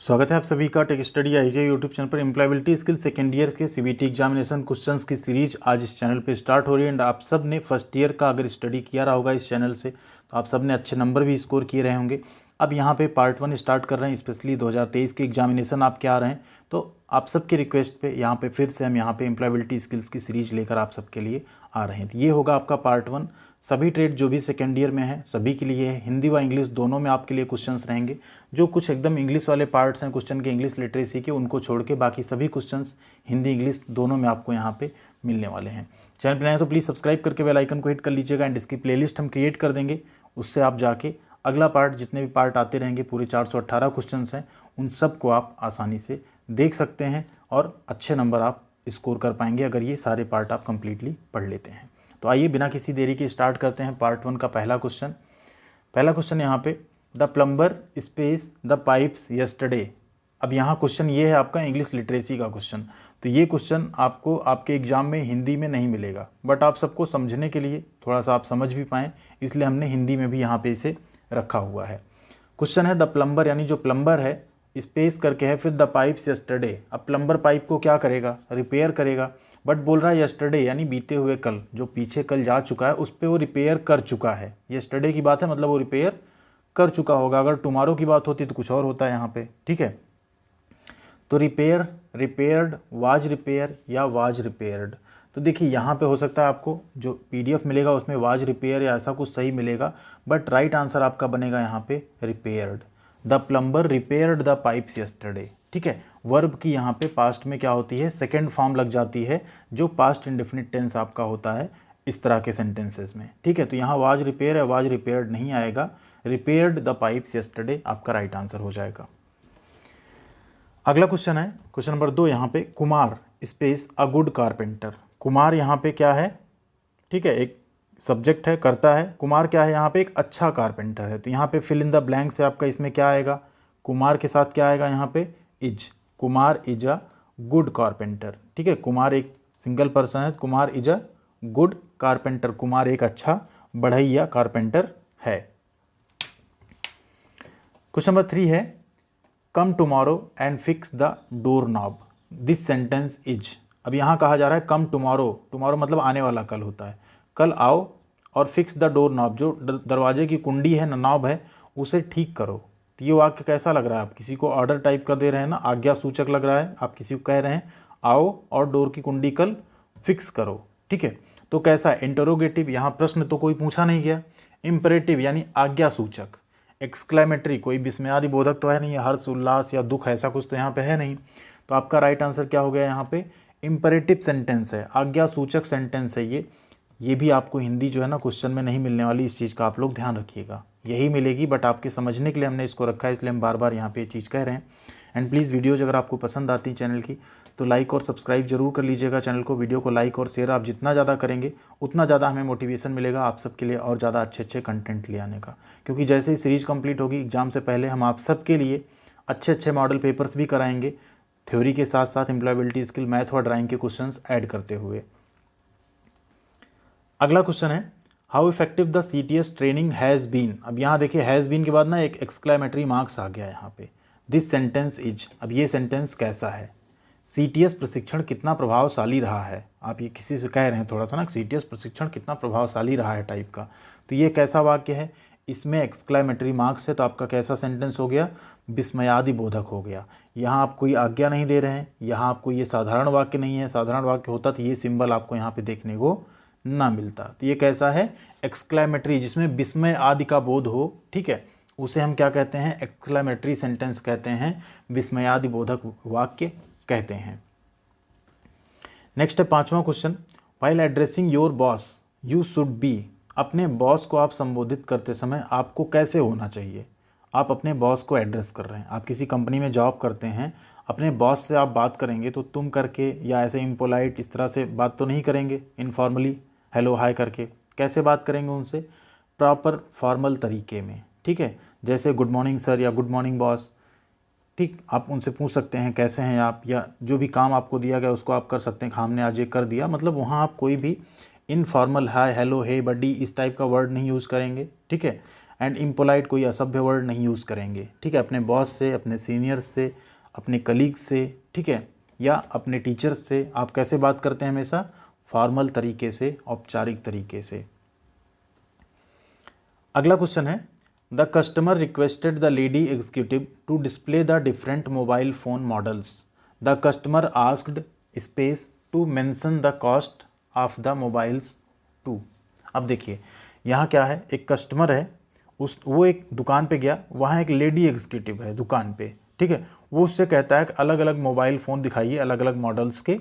स्वागत है आप सभी का tech study IJ YouTube channel पर। एम्प्लॉयबिलिटी स्किल सेकेंड ईयर के सीबीटी एग्जामिनेशन क्वेश्चंस की सीरीज आज इस चैनल पे स्टार्ट हो रही है। एंड आप सब ने फर्स्ट ईयर का अगर स्टडी किया रहा होगा इस चैनल से तो आप सब ने अच्छे नंबर भी स्कोर किए रहे होंगे। अब यहाँ पे पार्ट 1 स्टार्ट कर रहे हैं, स्पेशली 2023 के एग्जामिनेशन आपके आ रहे हैं, तो आप सबकी रिक्वेस्ट पे यहाँ पे फिर से हम यहाँ पे एम्प्लॉयबिलिटी स्किल्स की सीरीज लेकर आप सबके लिए आ रहे हैं। तो ये होगा आपका पार्ट 1। सभी ट्रेड जो भी सेकेंड ईयर में है सभी के लिए है, हिंदी व इंग्लिश दोनों में आपके लिए क्वेश्चंस रहेंगे। जो कुछ एकदम इंग्लिश वाले पार्ट्स हैं क्वेश्चन के इंग्लिश लिटरेसी के, उनको छोड़ के बाकी सभी क्वेश्चंस हिंदी इंग्लिश दोनों में आपको यहाँ पे मिलने वाले हैं। चैनल पर नए तो प्लीज़ सब्सक्राइब करके बेल आइकन को हिट कर लीजिएगा। एंड इसकी प्लेलिस्ट हम क्रिएट कर देंगे, उससे आप जाके अगला पार्ट जितने भी पार्ट आते रहेंगे, पूरे 418 क्वेश्चन हैं, उन सब को आप आसानी से देख सकते हैं और अच्छे नंबर आप स्कोर कर पाएंगे अगर ये सारे पार्ट आप कंप्लीटली पढ़ लेते हैं। तो आइए बिना किसी देरी के स्टार्ट करते हैं पार्ट 1 का पहला क्वेश्चन यहाँ पे, the plumber space the pipes yesterday. अब यहाँ क्वेश्चन ये है आपका इंग्लिश लिटरेसी का क्वेश्चन। तो ये क्वेश्चन आपको आपके एग्जाम में हिंदी में नहीं मिलेगा, बट आप सबको समझने के लिए थोड़ा सा आप समझ भी पाएँ इसलिए हमने हिंदी में भी यहाँ पे इसे रखा हुआ है। क्वेश्चन है द प्लम्बर, यानी जो प्लम्बर है स्पेस करके है, फिर द पाइप्स यस्टरडे। अब प्लम्बर पाइप को क्या करेगा, रिपेयर करेगा, बट बोल रहा है यस्टरडे यानी बीते हुए कल, जो पीछे कल जा चुका है उस पर वो रिपेयर कर चुका है। यस्टरडे की बात है, मतलब वो रिपेयर कर चुका होगा। अगर टुमारो की बात होती तो कुछ और होता है यहाँ पे, ठीक है। तो रिपेयर, रिपेयर्ड, वाज रिपेयर या वाज रिपेयर्ड। तो देखिए यहाँ पे हो सकता है आपको जो पीडीएफ मिलेगा उसमें वाज रिपेयर या ऐसा कुछ सही मिलेगा, बट राइट आंसर आपका बनेगा यहाँ पे repaired. The plumber repaired the pipes yesterday, ठीक है। वर्ब की यहाँ पे पास्ट में क्या होती है, सेकेंड फॉर्म लग जाती है, जो पास्ट इंडेफिनिट टेंस आपका होता है इस तरह के सेंटेंसेस में, ठीक है। तो यहाँ वाज रिपेयर है, वाज रिपेयर्ड नहीं आएगा, रिपेयर्ड द पाइप्स यस्टरडे आपका राइट आंसर हो जाएगा। अगला क्वेश्चन है क्वेश्चन नंबर 2 यहाँ पे, Kumar space a good carpenter. Kumar यहाँ पे क्या है, ठीक है, एक सब्जेक्ट है, करता है। कुमार क्या है यहाँ पे, एक अच्छा कारपेंटर है। तो यहाँ पे फिल इन द ब्लैंक से आपका इसमें क्या आएगा, कुमार के साथ क्या आएगा यहाँ पे, is. Kumar is a good carpenter, ठीक है। कुमार एक सिंगल पर्सन है, Kumar is a good carpenter, Kumar एक अच्छा बढ़इया कारपेंटर है। क्वेश्चन नंबर 3 है, come tomorrow and fix the door knob, this sentence is. अब यहाँ कहा जा रहा है कम टुमारो, टुमारो मतलब आने वाला कल होता है, कल आओ और फिक्स द डोर नॉब, जो दरवाजे की कुंडी है ना, नॉब है, उसे ठीक करो। तो ये वाक्य कैसा लग रहा है, आप किसी को ऑर्डर टाइप का दे रहे हैं ना, आज्ञा सूचक लग रहा है। आप किसी को कह रहे हैं आओ और डोर की कुंडी कल फिक्स करो, ठीक है। तो कैसा, इंटरोगेटिव, यहाँ प्रश्न तो कोई पूछा नहीं गया। इम्परेटिव यानी आज्ञा सूचक। एक्सक्लेमेटरी, कोई विस्मयादि बोधक तो है नहीं, हर्ष उल्लास या दुख ऐसा कुछ तो यहाँ पे है नहीं। तो आपका राइट आंसर क्या हो गया यहाँ पे, इम्परेटिव सेंटेंस है, आज्ञा सूचक सेंटेंस है ये भी आपको हिंदी जो है ना क्वेश्चन में नहीं मिलने वाली, इस चीज़ का आप लोग ध्यान रखिएगा। यही मिलेगी, बट आपके समझने के लिए हमने इसको रखा है, इसलिए हम बार बार यहाँ पे ये चीज़ कह रहे हैं। एंड प्लीज़ वीडियोज़ अगर आपको पसंद आती है चैनल की तो लाइक और सब्सक्राइब जरूर कर लीजिएगा चैनल को। वीडियो को लाइक और शेयर आप जितना ज़्यादा करेंगे उतना ज़्यादा हमें मोटिवेशन मिलेगा आप सबके लिए और ज़्यादा अच्छे अच्छे कंटेंट ले आने का। क्योंकि जैसे ही सीरीज़ कंप्लीट होगी एग्जाम से पहले हम आप सबके लिए अच्छे अच्छे मॉडल पेपर्स भी कराएंगे, थ्योरी के साथ साथ एम्प्लॉयबिलिटी स्किल, मैथ और ड्राइंग के क्वेश्चंस ऐड करते हुए। अगला क्वेश्चन है, how effective the CTS training has been. अब यहाँ देखिए हैज़ बीन के बाद ना एक एक्सक्लेमेटरी मार्क्स आ गया यहाँ पे, दिस सेंटेंस इज। अब ये सेंटेंस कैसा है, CTS प्रशिक्षण कितना प्रभावशाली रहा है। आप ये किसी से कह रहे हैं थोड़ा सा ना, CTS प्रशिक्षण कितना प्रभावशाली रहा है टाइप का, तो ये कैसा वाक्य है, इसमें एक्सक्लेमेटरी मार्क्स है, तो आपका कैसा सेंटेंस हो गया, विस्मयादि बोधक हो गया। यहाँ आप कोई आज्ञा नहीं दे रहे हैं, यहाँ आपको ये साधारण वाक्य नहीं है, साधारण वाक्य होता तो ये सिंबल आपको यहाँ पे देखने को ना मिलता। तो ये कैसा है, एक्सक्लेमेटरी, जिसमें विस्मय आदि का बोध हो, ठीक है, उसे हम क्या कहते हैं, एक्सक्लेमेटरी सेंटेंस कहते हैं, विस्मयादि बोधक वाक्य कहते हैं। नेक्स्ट है 5वां question, while addressing your boss you should be. अपने बॉस को आप संबोधित करते समय आपको कैसे होना चाहिए। आप अपने बॉस को एड्रेस कर रहे हैं, आप किसी कंपनी में जॉब करते हैं, अपने बॉस से आप बात करेंगे तो तुम करके या ऐसे इम्पोलाइट इस तरह से बात तो नहीं करेंगे, इनफॉर्मली हेलो हाय करके। कैसे बात करेंगे उनसे, प्रॉपर फॉर्मल तरीके में, ठीक है, जैसे गुड मॉर्निंग सर या गुड मॉर्निंग बॉस, ठीक। आप उनसे पूछ सकते हैं कैसे हैं आप, या जो भी काम आपको दिया गया उसको आप कर सकते हैं, हमने आज ये कर दिया, मतलब वहाँ आप कोई भी इनफॉर्मल हाय हेलो हे बडी इस टाइप का वर्ड नहीं यूज़ करेंगे, ठीक है। एंड इम्पोलाइट कोई असभ्य वर्ड नहीं यूज़ करेंगे, ठीक है, अपने बॉस से, अपने सीनियर्स से, अपने कलीग से, ठीक है, या अपने टीचर्स से आप कैसे बात करते हैं हमेशा, फॉर्मल तरीके से, औपचारिक तरीके से। अगला क्वेश्चन है the customer requested the lady executive to display the different mobile phone models. The customer asked space to mention the cost of the mobiles too. अब देखिए यहाँ क्या है, एक कस्टमर है, वो एक दुकान पे गया, वहाँ एक लेडी एग्जीक्यूटिव है दुकान पे, ठीक है, वो उससे कहता है कि अलग अलग मोबाइल फ़ोन दिखाइए अलग अलग मॉडल्स के।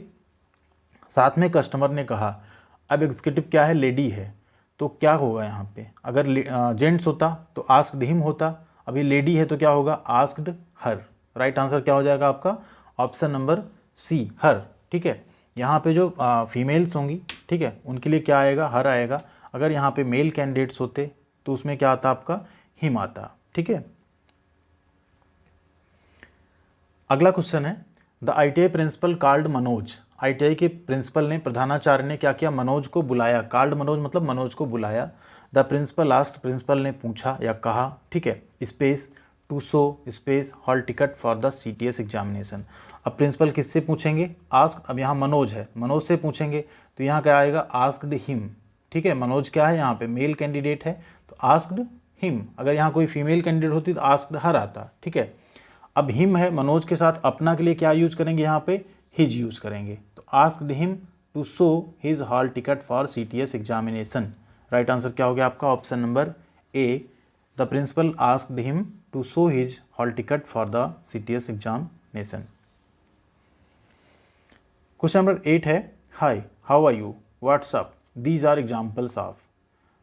साथ में कस्टमर ने कहा, अब एग्जीक्यूटिव क्या है, लेडी है, तो क्या होगा यहाँ पे, अगर जेंट्स होता तो आस्क्ड हिम होता, अभी लेडी है तो क्या होगा, आस्क्ड हर। राइट आंसर क्या हो जाएगा आपका, ऑप्शन नंबर सी, हर, ठीक है। यहाँ पे जो फीमेल्स होंगी, ठीक है, उनके लिए क्या आएगा, हर आएगा। अगर यहाँ पे मेल कैंडिडेट्स होते तो उसमें क्या आता आपका, हिम आता, ठीक है। अगला क्वेश्चन है the ITI principal called Manoj. ITI के प्रिंसिपल ने, प्रधानाचार्य ने क्या किया, मनोज को बुलाया। कॉल्ड मनोज मतलब मनोज को बुलाया। द प्रिंसिपल आस्क्ड, प्रिंसिपल ने पूछा या कहा, ठीक है, space to show space hall ticket for the CTS examination. अब प्रिंसिपल किससे पूछेंगे, आस्क्ड, अब यहाँ मनोज है, मनोज से पूछेंगे तो यहाँ क्या आएगा, आस्क्ड हिम, ठीक है। मनोज क्या है, यहाँ पे मेल कैंडिडेट है तो आस्क्ड हिम। अगर यहाँ कोई फीमेल कैंडिडेट होती तो आस्क्ड हर आता, ठीक है। अब हिम है, मनोज के साथ अपना के लिए क्या यूज करेंगे, यहाँ पे हिज यूज करेंगे, तो asked him to show his hall ticket for CTS examination. Right answer क्या हो गया आपका, option number A, the principal asked him to show his hall ticket for the CTS examination. Question number 8 है hi, how are you, what's up, these are examples of.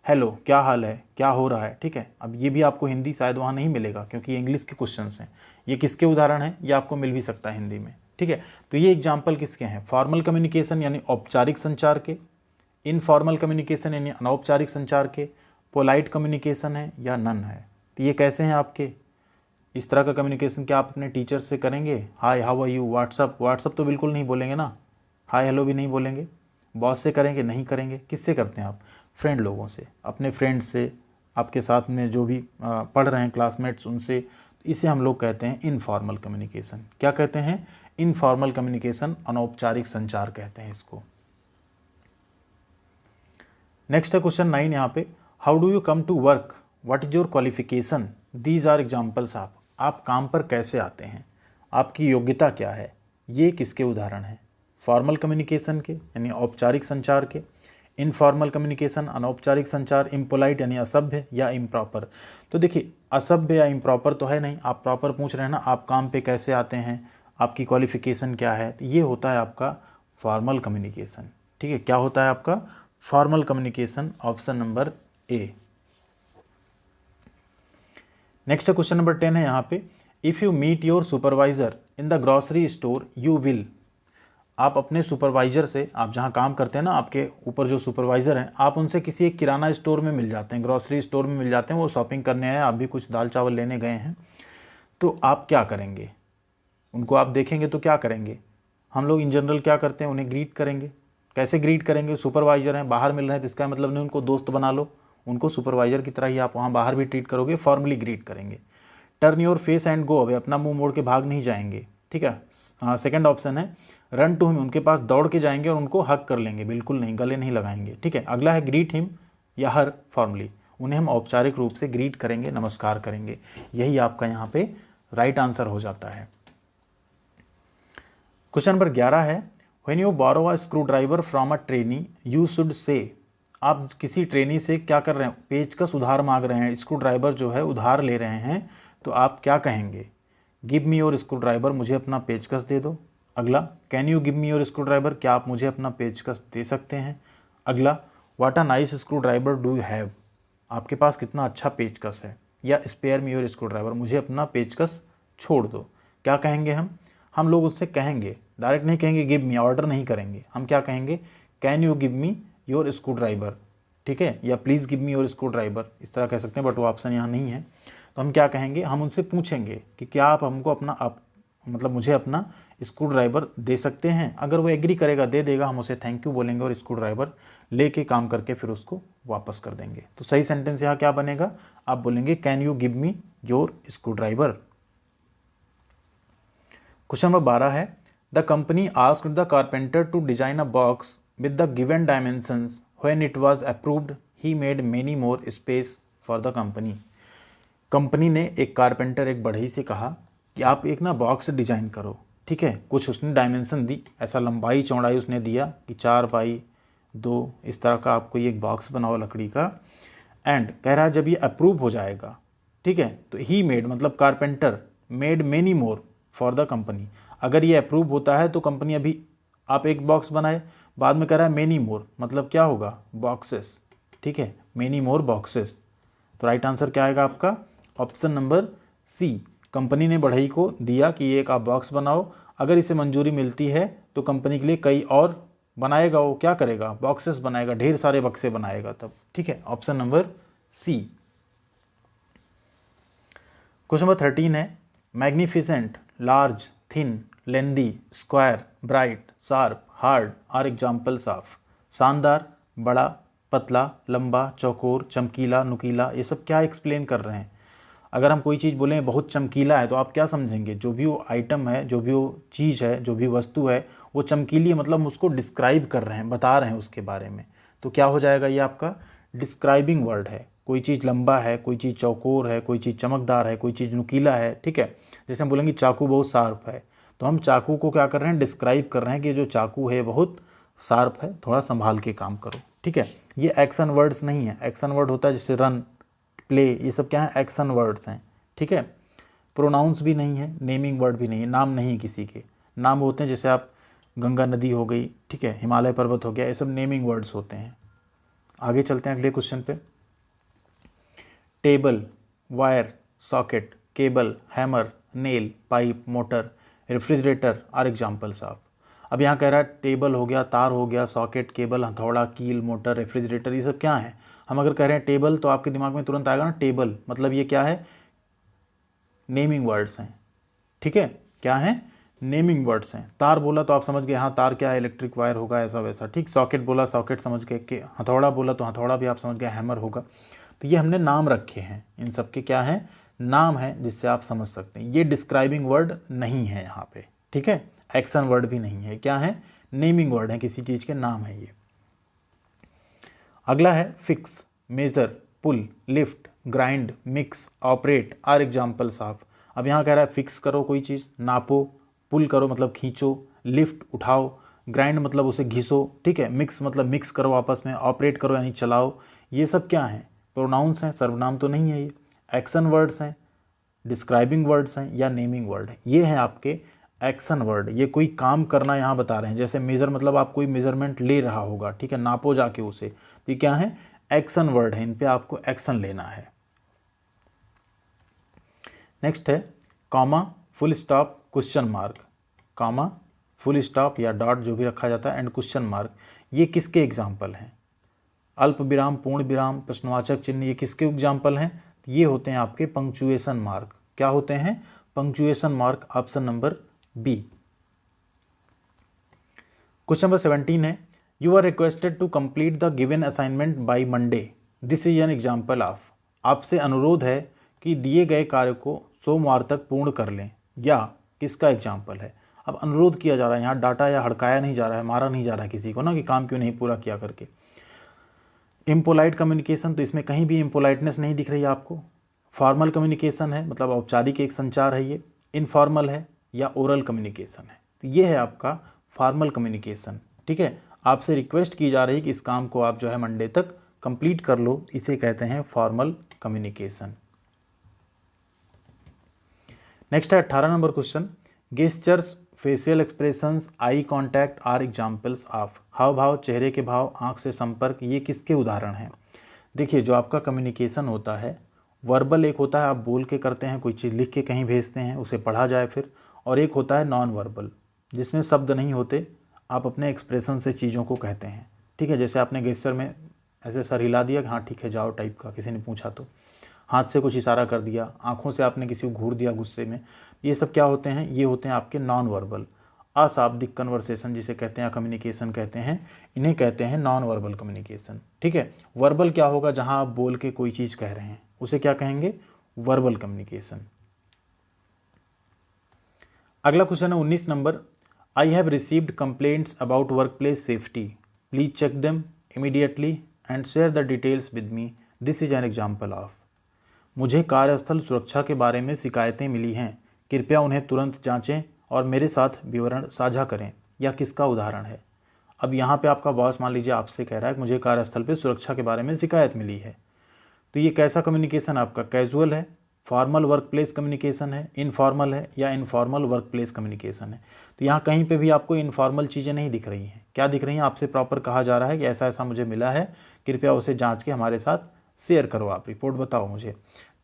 Hello क्या हाल है, क्या हो रहा है, ठीक है। अब ये भी आपको हिंदी शायद वहाँ नहीं मिलेगा क्योंकि ये इंग्लिश के क्वेश्चंस हैं। ये किसके उदाहरण हैं, ये आपको मिल भी सकता है हिंदी में, ठीक है। तो ये एग्जाम्पल किसके हैं, फॉर्मल कम्युनिकेशन यानी औपचारिक संचार के, इनफॉर्मल कम्युनिकेशन यानी अनौपचारिक संचार के, पोलाइट कम्युनिकेशन है या नन है। तो ये कैसे हैं आपके, इस तरह का कम्युनिकेशन क्या आप अपने टीचर से करेंगे, hi how are you, what's up तो बिल्कुल नहीं बोलेंगे ना, हाय हेलो भी नहीं बोलेंगे। बॉस से करेंगे, नहीं करेंगे। किससे करते हैं आप, फ्रेंड लोगों से, अपने फ्रेंड्स से, आपके साथ में जो भी पढ़ रहे हैं क्लासमेट्स उनसे। इसे हम लोग कहते हैं इनफॉर्मल कम्युनिकेशन। क्या कहते हैं, इनफॉर्मल कम्युनिकेशन, अनौपचारिक संचार कहते हैं इसको। नेक्स्ट है क्वेश्चन 9 यहाँ पे, how do you come to work, what is your qualification, these are examples of. आप काम पर कैसे आते हैं, आपकी योग्यता क्या है, ये किसके उदाहरण हैं, फॉर्मल कम्युनिकेशन के यानी औपचारिक संचार के, इनफॉर्मल कम्युनिकेशन अनौपचारिक संचार, इम्पोलाइट यानी असभ्य, या इम्प्रॉपर। तो देखिए असभ्य या इम्प्रॉपर तो है नहीं, आप प्रॉपर पूछ रहे हैं ना, आप काम पे कैसे आते हैं, आपकी क्वालिफिकेशन क्या है, तो ये होता है आपका फॉर्मल कम्युनिकेशन, ठीक है। क्या होता है आपका formal communication, option number A. Next question number 10 है यहाँ पे, if you meet your supervisor in the grocery store you will. आप अपने सुपरवाइज़र से, आप जहाँ काम करते हैं ना, आपके ऊपर जो सुपरवाइज़र हैं, आप उनसे किसी एक किराना स्टोर में मिल जाते हैं, ग्रॉसरी स्टोर में मिल जाते हैं, वो शॉपिंग करने आए, आप भी कुछ दाल चावल लेने गए हैं, तो आप क्या करेंगे, उनको आप देखेंगे तो क्या करेंगे। हम लोग इन जनरल क्या करते हैं, उन्हें ग्रीट करेंगे। कैसे ग्रीट करेंगे, सुपरवाइज़र हैं, बाहर मिल रहे हैं तो इसका मतलब नहीं उनको दोस्त बना लो, उनको सुपरवाइज़र की तरह ही आप वहाँ बाहर भी ट्रीट करोगे, फॉर्मली ग्रीट करेंगे। Turn your face and go away, अपना मुँह मोड़ के भाग नहीं जाएंगे, ठीक है। सेकेंड ऑप्शन है रन टू हिम, उनके पास दौड़ के जाएंगे और उनको हक कर लेंगे, बिल्कुल नहीं, गले नहीं लगाएंगे, ठीक है। अगला है ग्रीट हिम या हर, फॉर्मली, उन्हें हम औपचारिक रूप से ग्रीट करेंगे, नमस्कार करेंगे। यही आपका यहाँ पे राइट आंसर हो जाता है। क्वेश्चन नंबर 11 है, when you borrow a screwdriver from a trainee you should say. आप किसी ट्रेनी से क्या कर रहे हैं, पेचकस उधार मांग रहे हैं, स्क्रू ड्राइवर जो है उधार ले रहे हैं, तो आप क्या कहेंगे, give me your screwdriver, मुझे अपना पेचकस दे दो। अगला, can you give me your screwdriver, क्या आप मुझे अपना पेचकस दे सकते हैं। अगला, what a nice screwdriver do you have, आपके पास कितना अच्छा पेचकस है। या spare me your screwdriver, मुझे अपना पेचकस छोड़ दो। क्या कहेंगे हम लोग उससे कहेंगे, डायरेक्ट नहीं कहेंगे गिव मी, ऑर्डर नहीं करेंगे, हम क्या कहेंगे, can you give me your screw driver, ठीक है, या please give me your screw driver, इस तरह कह सकते हैं, बट वो ऑप्शन यहाँ नहीं है। तो हम क्या कहेंगे, हम उनसे पूछेंगे कि क्या आप हमको अपना मतलब मुझे अपना स्क्रू ड्राइवर दे सकते हैं। अगर वो एग्री करेगा, दे देगा, हम उसे थैंक यू बोलेंगे और स्क्रू ड्राइवर लेके काम करके फिर उसको वापस कर देंगे। तो सही सेंटेंस यहाँ क्या बनेगा, आप बोलेंगे can you give me your screwdriver. Question number 12 है the company asked the carpenter to design a box with the given dimensions when it was approved he made many more space for the company. Company ने एक carpenter, एक बढ़ई से कहा कि आप एक ना बॉक्स डिजाइन करो, ठीक है। कुछ उसने डायमेंशन दी, ऐसा लंबाई चौड़ाई उसने दिया कि 4x2 इस तरह का आपको ये एक बॉक्स बनाओ लकड़ी का। एंड कह रहा है जब ये अप्रूव हो जाएगा, ठीक है, तो ही मेड मतलब carpenter made many more for the company. अगर ये अप्रूव होता है तो कंपनी, अभी आप एक बॉक्स बनाए, बाद में कह रहा है मेनी मोर, मतलब क्या होगा, बॉक्सेस, ठीक है, मेनी मोर बॉक्सेस। तो राइट आंसर क्या आएगा आपका, ऑप्शन नंबर सी। कंपनी ने बढ़ई को दिया कि एक आप बॉक्स बनाओ, अगर इसे मंजूरी मिलती है तो कंपनी के लिए कई और बनाएगा, वो क्या करेगा, बॉक्सेस बनाएगा, ढेर सारे बक्से बनाएगा तब, ठीक है, option number C. Question number 13 है magnificent, large, thin, lengthy, square, bright, sharp, hard are examples of. शानदार, बड़ा, पतला, लंबा, चौकोर, चमकीला, नुकीला, ये सब क्या एक्सप्लेन कर रहे हैं। अगर हम कोई चीज़ बोलें बहुत चमकीला है तो आप क्या समझेंगे, जो भी वो आइटम है, जो भी वो चीज़ है, जो भी वस्तु है वो चमकीली है, मतलब उसको डिस्क्राइब कर रहे हैं, बता रहे हैं उसके बारे में। तो क्या हो जाएगा, ये आपका डिस्क्राइबिंग वर्ड है। कोई चीज़ लंबा है, कोई चीज़ चौकोर है, कोई चीज़ चमकदार है, कोई चीज़ नुकीला है, ठीक है। जैसे हम बोलेंगे चाकू बहुत शार्प है, तो हम चाकू को क्या कर रहे हैं, डिस्क्राइब कर रहे हैं कि जो चाकू है बहुत शार्प है, थोड़ा संभाल के काम करो, ठीक है। ये एक्शन वर्ड्स नहीं है। एक्शन वर्ड होता है जैसे रन, प्ले, ये सब क्या है, एक्शन वर्ड्स हैं, ठीक है। प्रोनाउंस भी नहीं है, नेमिंग वर्ड भी नहीं है, नाम नहीं है किसी के। नाम होते हैं जैसे आप गंगा नदी हो गई, ठीक है, हिमालय पर्वत हो गया, ये सब नेमिंग वर्ड्स होते हैं। आगे चलते हैं अगले क्वेश्चन पे। Table, wire, socket, cable, hammer, nail, pipe, motor, refrigerator are examples of. अब यहाँ कह रहा है टेबल हो गया, तार हो गया, सॉकेट, केबल, हथौड़ा, कील, मोटर, रेफ्रिजरेटर, ये सब क्या है। हम अगर कह रहे हैं टेबल तो आपके दिमाग में तुरंत आएगा ना टेबल, मतलब ये क्या है, नेमिंग वर्ड्स हैं, ठीक है, क्या है, नेमिंग वर्ड्स हैं। तार बोला तो आप समझ गए हाँ तार क्या है, इलेक्ट्रिक वायर होगा, ऐसा वैसा, ठीक। सॉकेट बोला, सॉकेट समझ गए। कि हथौड़ा बोला तो हथौड़ा भी आप समझ गए, हैमर होगा। तो ये हमने नाम रखे हैं, इन सब के क्या है, नाम है, जिससे आप समझ सकते हैं। ये डिस्क्राइबिंग वर्ड नहीं है यहाँ पे, ठीक है, एक्शन वर्ड भी नहीं है, क्या है, नेमिंग वर्ड है, किसी चीज़ के नाम है ये। अगला है fix, measure, pull, lift, grind, mix, operate are examples of. अब यहाँ कह रहा है फिक्स करो कोई चीज़, नापो, पुल करो मतलब खींचो, लिफ्ट उठाओ, ग्राइंड मतलब उसे घिसो, ठीक है, मिक्स मतलब मिक्स करो आपस में, ऑपरेट करो यानी चलाओ। ये सब क्या है, प्रोनाउंस हैं, सर्वनाम तो नहीं है ये। एक्शन वर्ड्स हैं, डिस्क्राइबिंग वर्ड्स हैं, या नेमिंग वर्ड है। ये हैं आपके एक्शन वर्ड, ये कोई काम करना यहाँ बता रहे हैं। जैसे मेजर मतलब आप कोई मेजरमेंट ले रहा होगा, ठीक है, नापो जाके उसे, तो ये क्या है, एक्शन वर्ड है, इन पे आपको एक्शन लेना है। नेक्स्ट है comma, full stop, question mark. Comma, full stop या डॉट जो भी रखा जाता है, एंड क्वेश्चन मार्क, ये किसके एग्जाम्पल हैं। अल्प विराम, पूर्ण विराम, प्रश्नवाचक चिन्ह, ये किसके एग्जाम्पल हैं, ये होते हैं आपके पंक्चुएशन मार्क। क्या होते हैं, punctuation mark, option number B. Question number 17 है you are requested to complete the given assignment by Monday, this is an example of. आपसे अनुरोध है कि दिए गए कार्य को सोमवार तक पूर्ण कर लें, या किसका एग्जाम्पल है। अब अनुरोध किया जा रहा है, यहाँ डाटा या हड़काया नहीं जा रहा है, मारा नहीं जा रहा है किसी को ना कि काम क्यों नहीं पूरा किया करके। इम्पोलाइट कम्युनिकेशन, तो इसमें कहीं भी इम्पोलाइटनेस नहीं दिख रही है आपको। फॉर्मल कम्युनिकेशन है, मतलब औपचारिक एक संचार है ये। इनफॉर्मल है या ओरल कम्युनिकेशन है, तो ये है आपका फॉर्मल कम्युनिकेशन, ठीक है। आपसे रिक्वेस्ट की जा रही है कि इस काम को आप जो है मंडे तक कंप्लीट कर लो, इसे कहते हैं फॉर्मल कम्युनिकेशन। नेक्स्ट है 18 number question, gestures, facial expressions, eye contact are examples of. हाव भाव, चेहरे के भाव, आंख से संपर्क, ये किसके उदाहरण हैं। देखिए जो आपका कम्युनिकेशन होता है, वर्बल एक होता है आप बोल के करते हैं, कोई चीज़ लिख के कहीं भेजते हैं उसे पढ़ा जाए फिर, और एक होता है नॉन वर्बल जिसमें शब्द नहीं होते, आप अपने एक्सप्रेशन से चीज़ों को कहते हैं, ठीक है। जैसे आपने गेस्चर में ऐसे सर हिला दिया कि हाँ ठीक है जाओ टाइप का, किसी ने पूछा तो हाथ से कुछ इशारा कर दिया, आंखों से आपने किसी को घूर दिया गुस्से में, ये सब क्या होते हैं, ये होते हैं आपके नॉन वर्बल। अशाब्दिक कन्वर्सेशन जिसे कहते हैं, कम्युनिकेशन कहते हैं, इन्हें कहते हैं नॉन वर्बल कम्युनिकेशन। ठीक है, वर्बल क्या होगा, जहां आप बोल के कोई चीज़ कह रहे हैं उसे क्या कहेंगे, वर्बल कम्युनिकेशन। अगला क्वेश्चन है 19 number, I have received complaints about workplace safety, please check them immediately and share the details with me, this is an example of. मुझे कार्यस्थल सुरक्षा के बारे में शिकायतें मिली हैं, कृपया उन्हें तुरंत जांचें और मेरे साथ विवरण साझा करें। यह किसका उदाहरण है। अब यहाँ पे आपका बॉस मान लीजिए आपसे कह रहा है कि मुझे कार्यस्थल पे सुरक्षा के बारे में शिकायत मिली है, तो ये कैसा कम्युनिकेशन आपका, कैजुअल है, फॉर्मल वर्क प्लेस कम्युनिकेशन है, इनफॉर्मल है, या इनफॉर्मल वर्क प्लेस कम्युनिकेशन है। तो यहाँ कहीं पे भी आपको इनफॉर्मल चीज़ें नहीं दिख रही हैं। क्या दिख रही हैं, आपसे प्रॉपर कहा जा रहा है कि ऐसा ऐसा मुझे मिला है, कृपया उसे जांच के हमारे साथ शेयर करो, आप रिपोर्ट बताओ मुझे।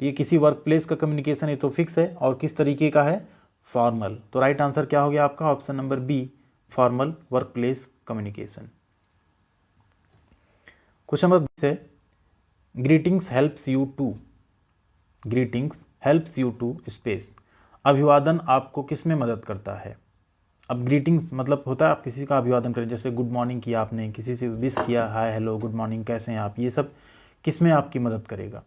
तो ये किसी वर्क प्लेस का कम्युनिकेशन है तो फिक्स है, और किस तरीके का है, फॉर्मल। तो राइट आंसर क्या हो गया आपका, option number B, formal workplace communication. Question number 20 है, greetings helps you to, greetings helps you to space, अभिवादन आपको किस में मदद करता है। अब ग्रीटिंग्स मतलब होता है आप किसी का अभिवादन करें, जैसे गुड मॉर्निंग किया आपने, किसी से विश किया, हाय हेलो गुड मॉर्निंग कैसे हैं आप, ये सब किस में आपकी मदद करेगा।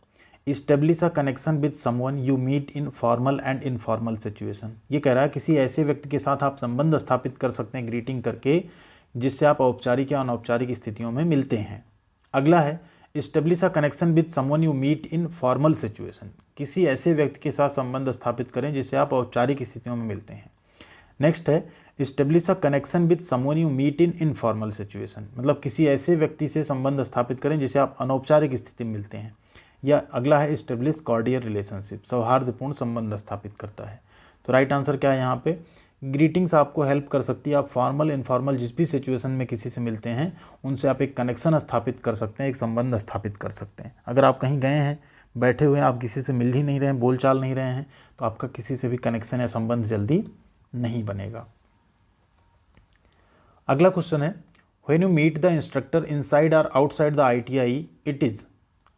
Establish a connection with someone you meet in formal and informal situation, ये कह रहा है किसी ऐसे व्यक्ति के साथ आप संबंध स्थापित कर सकते हैं ग्रीटिंग करके, जिससे आप औपचारिक या अनौपचारिक स्थितियों में मिलते हैं। अगला है establish a connection with someone you meet in formal situation, किसी ऐसे व्यक्ति के साथ संबंध स्थापित करें जिससे आप औपचारिक स्थितियों में मिलते हैं। नेक्स्ट है establish a connection with someone you meet in informal situation, मतलब किसी ऐसे व्यक्ति से संबंध स्थापित करें जिसे आप अनौपचारिक स्थिति में मिलते हैं। या अगला है इस्टेब्लिश कॉर्डियल रिलेशनशिप, सौहार्दपूर्ण संबंध स्थापित करता है। तो राइट आंसर क्या है यहाँ पे, ग्रीटिंग्स आपको हेल्प कर सकती है, आप फॉर्मल इनफॉर्मल जिस भी सिचुएशन में किसी से मिलते हैं उनसे आप एक कनेक्शन स्थापित कर सकते हैं, एक संबंध स्थापित कर सकते हैं। अगर आप कहीं गए हैं, बैठे हुए हैं, आप किसी से मिल ही नहीं रहे हैं, बोल चाल नहीं रहे हैं, तो आपका किसी से भी कनेक्शन या संबंध जल्दी नहीं बनेगा। अगला क्वेश्चन है, when you meet the instructor inside और outside the ITI it is,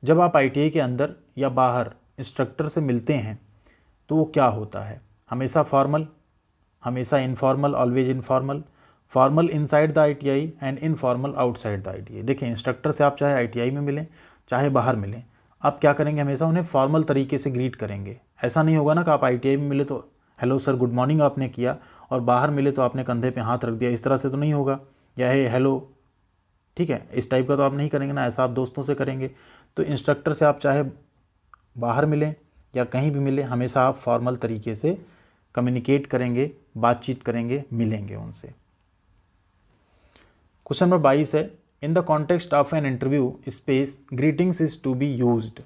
जब आप ITI के अंदर या बाहर इंस्ट्रक्टर से मिलते हैं तो वो क्या होता है, हमेशा फॉर्मल, हमेशा informal, always informal, formal inside the ITI and informal outside the ITI। देखिए इंस्ट्रक्टर से आप चाहे ITI में मिलें चाहे बाहर मिलें, आप क्या करेंगे, हमेशा उन्हें फॉर्मल तरीके से ग्रीट करेंगे। ऐसा नहीं होगा ना कि आप ITI में मिले तो हेलो सर गुड मॉर्निंग आपने किया और बाहर मिले तो आपने कंधे पे हाथ रख दिया, इस तरह से तो नहीं होगा, या हे हेलो, ठीक है, इस टाइप का तो आप नहीं करेंगे ना, ऐसा आप दोस्तों से करेंगे। तो इंस्ट्रक्टर से आप चाहे बाहर मिलें या कहीं भी मिलें, हमेशा आप फॉर्मल तरीके से कम्युनिकेट करेंगे, बातचीत करेंगे, मिलेंगे उनसे। क्वेश्चन नंबर 22 है, in the context of an interview space greetings is to be used,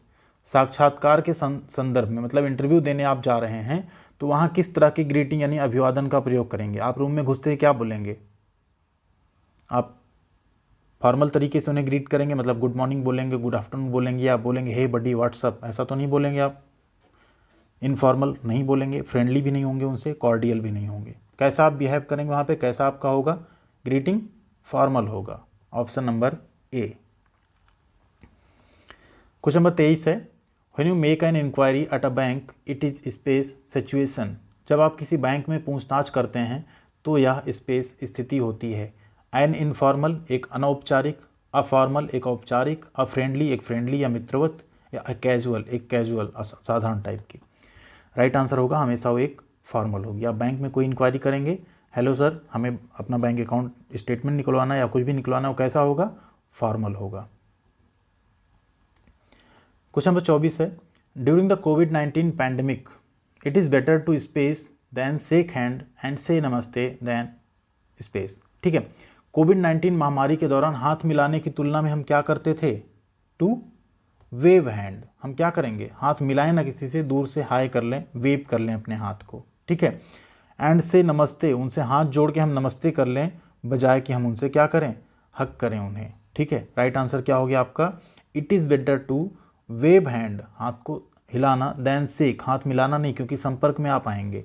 साक्षात्कार के संदर्भ में, मतलब इंटरव्यू देने आप जा रहे हैं तो वहाँ किस तरह की ग्रीटिंग यानी अभिवादन का प्रयोग करेंगे। आप रूम में घुसते ही क्या बोलेंगे, आप फॉर्मल तरीके से उन्हें ग्रीट करेंगे, मतलब गुड मॉर्निंग बोलेंगे, गुड आफ्टरनून बोलेंगे, या बोलेंगे हे बडी व्हाट्सअप, ऐसा तो नहीं बोलेंगे आप। इनफॉर्मल नहीं बोलेंगे, फ्रेंडली भी नहीं होंगे उनसे, कॉर्डियल भी नहीं होंगे। कैसा आप बिहेव करेंगे वहाँ पे, कैसा आपका होगा ग्रीटिंग, फॉर्मल होगा, option number A. Question number 23 है, when you make an enquiry at a bank it is space situation, जब आप किसी बैंक में पूछताछ करते हैं तो यह स्पेस स्थिति होती है। एन इनफॉर्मल एक अनौपचारिक, अफॉर्मल एक औपचारिक, अफ्रेंडली एक फ्रेंडली या मित्रवत, या कैजुअल एक कैजुअल साधारण टाइप की। राइट आंसर होगा हमेशा वो एक फॉर्मल होगी। आप बैंक में कोई इंक्वायरी करेंगे, हेलो सर हमें अपना बैंक अकाउंट स्टेटमेंट निकलवाना है या कुछ भी निकलवाना है, वो कैसा होगा, फॉर्मल होगा। क्वेश्चन नंबर 24 है, ड्यूरिंग द कोविड-19 pandemic it is better to space than shake hand and say namaste then space. ठीक है, कोविड-19 महामारी के दौरान हाथ मिलाने की तुलना में हम क्या करते थे, टू वेव हैंड, हम क्या करेंगे, हाथ मिलाएं ना किसी से, दूर से हाय कर लें, वेव कर लें अपने हाथ को, ठीक है। एंड से नमस्ते, उनसे हाथ जोड़ के हम नमस्ते कर लें, बजाय कि हम उनसे क्या करें, हक करें उन्हें, ठीक है। राइट आंसर क्या हो गया आपका, it is better to wave hand, हाथ को हिलाना, देन शेक, हाथ मिलाना नहीं क्योंकि संपर्क में आप आएंगे,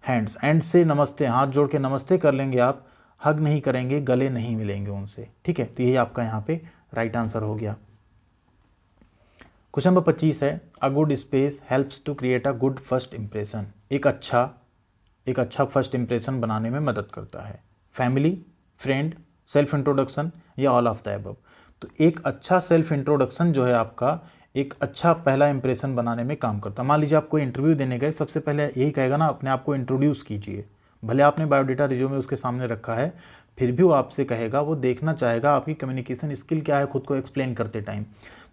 हैंड्स, एंड से नमस्ते, हाथ जोड़ के नमस्ते कर लेंगे आप, हग नहीं करेंगे, गले नहीं मिलेंगे उनसे, ठीक है। तो यही आपका यहाँ पे राइट आंसर हो गया। क्वेश्चन नंबर 25 है, a good space helps to create a good first impression, एक अच्छा एक अच्छा फर्स्ट इंप्रेशन बनाने में मदद करता है। फैमिली, फ्रेंड, सेल्फ इंट्रोडक्शन या ऑल ऑफ द अबव। तो एक अच्छा सेल्फ इंट्रोडक्शन जो है आपका एक अच्छा पहला इंप्रेशन बनाने में काम करता है। मान लीजिए आप कोई इंटरव्यू देने गए, सबसे पहले यही कहेगा ना, अपने आप को इंट्रोड्यूस कीजिए। भले आपने बायोडाटा रिज्यूमे उसके सामने रखा है, फिर भी वो आपसे कहेगा, वो देखना चाहेगा आपकी कम्युनिकेशन स्किल क्या है खुद को एक्सप्लेन करते टाइम।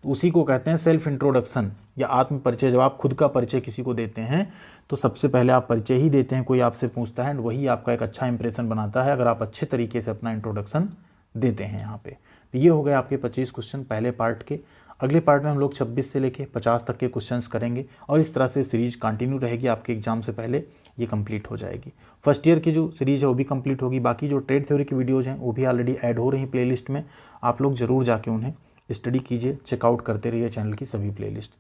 तो उसी को कहते हैं सेल्फ इंट्रोडक्शन या आत्म परिचय। जब आप खुद का परिचय किसी को देते हैं तो सबसे पहले आप परिचय ही देते हैं, कोई आपसे पूछता है, वही आपका एक अच्छा इंप्रेशन बनाता है अगर आप अच्छे तरीके से अपना इंट्रोडक्शन देते हैं यहाँ पे। तो ये हो गए आपके 25 क्वेश्चन पहले पार्ट के। अगले पार्ट में हम लोग 26 से लेके 50 तक के क्वेश्चंस करेंगे और इस तरह से सीरीज कंटिन्यू रहेगी, आपके एग्जाम से पहले ये कंप्लीट हो जाएगी। फर्स्ट ईयर की जो सीरीज है वो भी कंप्लीट होगी। बाकी जो ट्रेड थ्योरी की वीडियोज़ हैं वो भी ऑलरेडी ऐड हो रही हैं प्लेलिस्ट में, आप लोग ज़रूर जाके उन्हें स्टडी कीजिए, चेकआउट करते रहिए चैनल की सभी प्लेलिस्ट।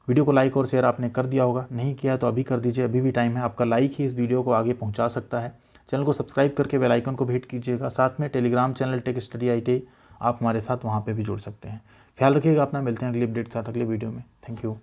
वीडियो को लाइक और शेयर आपने कर दिया होगा, नहीं किया तो अभी कर दीजिए, अभी भी टाइम है। आपका लाइक ही इस वीडियो को आगे पहुंचा सकता है। चैनल को सब्सक्राइब करके बेल आइकन को भी हिट कीजिएगा। साथ में Telegram channel tech study ITI आप हमारे साथ वहाँ पे भी जुड़ सकते हैं। ख्याल रखिएगा अपना, मिलते हैं अगली अपडेट के साथ अगले वीडियो में। Thank you.